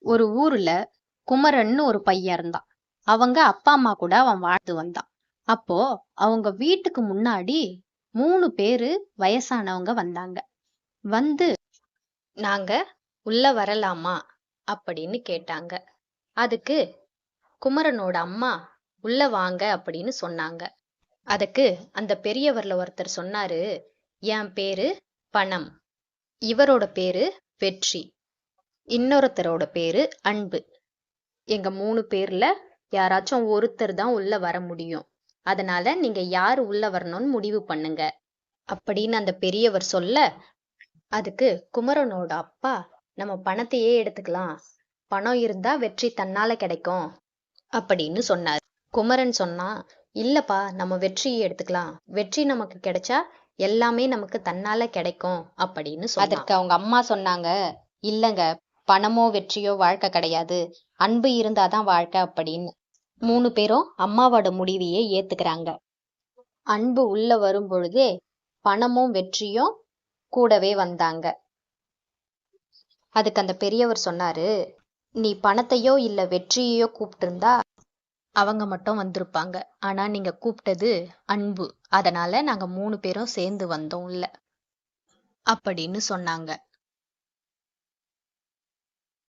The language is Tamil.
ஒரு ஊர்ல குமரன்னு ஒரு பையன் இருந்தான். அவங்க அப்பா அம்மா கூட அவன் வாழ்ந்து வந்தான். அப்போ அவங்க வீட்டுக்கு முன்னாடி 3 பேரு வயசானவங்க வந்தாங்க. வந்து நாங்க உள்ள வரலாமா அப்படின்னு கேட்டாங்க. அதுக்கு குமரனோட அம்மா உள்ள வாங்க அப்படின்னு சொன்னாங்க. அதுக்கு அந்த பெரியவர்ல ஒருத்தர் சொன்னாரு, என் பேரு பணம், இவரோட பேரு வெற்றி, இன்னொருத்தரோட பேரு அன்பு. எங்க 3 பேர்ல யாராச்சும் ஒருத்தர் தான் உள்ள வர முடியும். அதனால நீங்க யாரு உள்ள வரணும்னு முடிவு பண்ணுங்க அப்படின்னு அந்த பெரியவர் சொல்ல, அதுக்கு குமரனோட அப்பா, நம்ம பணத்தையே எடுத்துக்கலாம், பணம் இருந்தா வெற்றி தன்னால கிடைக்கும் அப்படின்னு சொன்னார். குமரன் சொன்னா, இல்லப்பா, நம்ம வெற்றியை எடுத்துக்கலாம், வெற்றி நமக்கு கிடைச்சா எல்லாமே நமக்கு தன்னால கிடைக்கும் அப்படின்னு சொன்னான். அதற்கு அவங்க அம்மா சொன்னாங்க, இல்லங்க, பணமோ வெற்றியோ வாழ்க்கை கிடையாது, அன்பு இருந்தாதான் வாழ்க்கை அப்படின்னு. 3 பேரும் அம்மாவோட முடிவையே ஏத்துக்கிறாங்க. அன்பு உள்ள வரும் பொழுதே பணமும் வெற்றியும் கூடவே வந்தாங்க. அதுக்கு அந்த பெரியவர் சொன்னாரு, நீ பணத்தையோ இல்ல வெற்றியையோ கூப்பிட்டு இருந்தா அவங்க மட்டும் வந்திருப்பாங்க. ஆனா நீங்க கூப்பிட்டது அன்பு, அதனால நாங்க 3 பேரும் சேர்ந்து வந்தோம் இல்ல அப்படின்னு சொன்னாங்க.